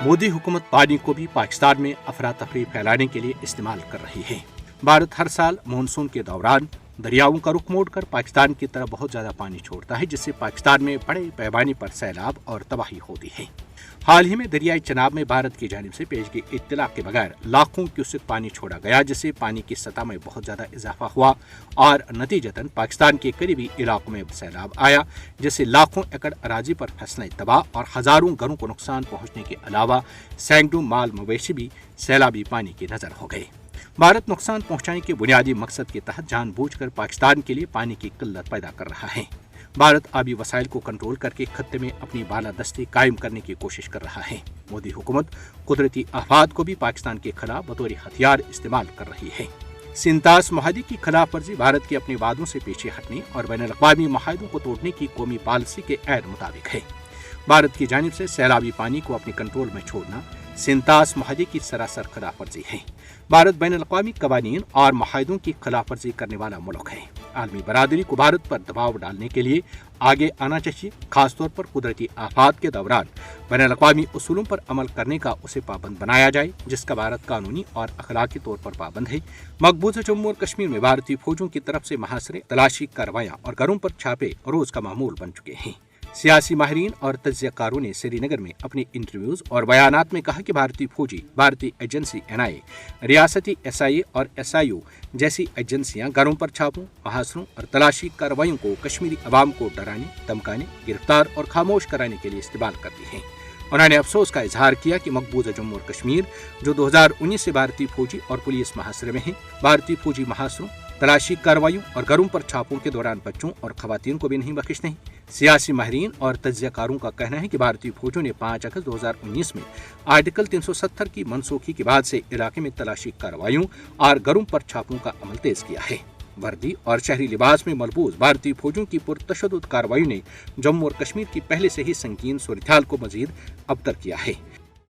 मोदी हुकूमत पानी को भी पाकिस्तान में अफरा तफरी फैलाने के लिए इस्तेमाल कर रही है। भारत हर साल मानसून के दौरान दरियाओं का रुख मोड़कर पाकिस्तान की तरफ बहुत ज्यादा पानी छोड़ता है, जिससे पाकिस्तान में बड़े पैमाने पर सैलाब और तबाही होती है। हाल ही में दरियाई चनाब में भारत की जानिब से पेश गई इत्तला के बगैर लाखों क्यूसेक पानी छोड़ा गया, जिससे पानी की सतह में बहुत ज्यादा इजाफा हुआ और नतीजतन पाकिस्तान के करीबी इलाकों में सैलाब आया, जिससे लाखों एकड़ अराजी पर फसलें तबाह और हजारों घरों को नुकसान पहुंचने के अलावा सैकड़ों माल मवेशी भी सैलाबी पानी की नजर हो गए। भारत नुकसान पहुंचाने के बुनियादी मकसद के तहत जानबूझकर पाकिस्तान के लिए पानी की किल्लत पैदा कर रहा है। भारत आबी वसाइल को कंट्रोल करके खत्ते में अपनी बालादस्ती कायम करने की कोशिश कर रहा है। मोदी हुकूमत कुदरती आफात को भी पाकिस्तान के खिलाफ बतौर हथियार इस्तेमाल कर रही है। सिंतास मुआहदे की खिलाफ वर्जी भारत के अपने वादों से पीछे हटने और बैनुल-अक़वामी मुआहदों को तोड़ने की कौमी पॉलिसी के ऐन मुताबिक है। भारत की जानिब से सैलाबी पानी को अपने कंट्रोल में छोड़ना सिंतास मुआहदे की सरासर खिलाफ वर्जी है। भारत बैनुल-अक़वामी कवानीन और मुआहदों की खिलाफ वर्जी करने वाला मुल्क है। आलमी बरादरी को भारत पर दबाव डालने के लिए आगे आना चाहिए। खासतौर पर कुदरती आफात के दौरान बैनुल-अक़वामी उसूलों पर अमल करने का उसे पाबंद बनाया जाए, जिसका भारत कानूनी और अखलाकी तौर पर पाबंद है। मकबूजा जम्मू और कश्मीर में भारतीय फौजों की तरफ से महासरे, तलाशी कार्रवाइयां और घरों पर छापे रोज का मामूल बन चुके हैं। सियासी माहिरीन और तज्ज़ियाकारों ने श्रीनगर में अपने इंटरव्यूज और बयानात में कहा कि भारतीय फौजी, भारतीय एजेंसी NIA, रियासती SIA और SIO जैसी एजेंसियां घरों पर छापों, महासरों और तलाशी कार्रवाइयों को कश्मीरी अवाम को डराने, धमकाने, गिरफ्तार और खामोश कराने के लिए इस्तेमाल करती हैं। उन्होंने अफसोस का इजहार किया कि मकबूजा जम्मू और कश्मीर, जो 2019 से भारतीय फौजी और पुलिस महासरे में है, भारतीय फौजी महासरों, तलाशी कार्रवाइयों और घरों पर छापों के दौरान बच्चों और खवातीन को भी नहीं बख्शिश नहीं। सियासी माहिरीन और तज्ज़ियाकारों का कहना है कि भारतीय फौजों ने 5 अगस्त 2019 में आर्टिकल 370 की मनसूखी के बाद से इलाके में तलाशी कार्रवाइयों और घरों पर छापों का अमल तेज किया है। वर्दी और शहरी लिबास में मलबूस भारतीय फौजों की पुरतशद्दुद कार्रवाई ने जम्मू और कश्मीर की पहले से ही संकीर्ण सूरत हाल को मजीद अबतर किया है।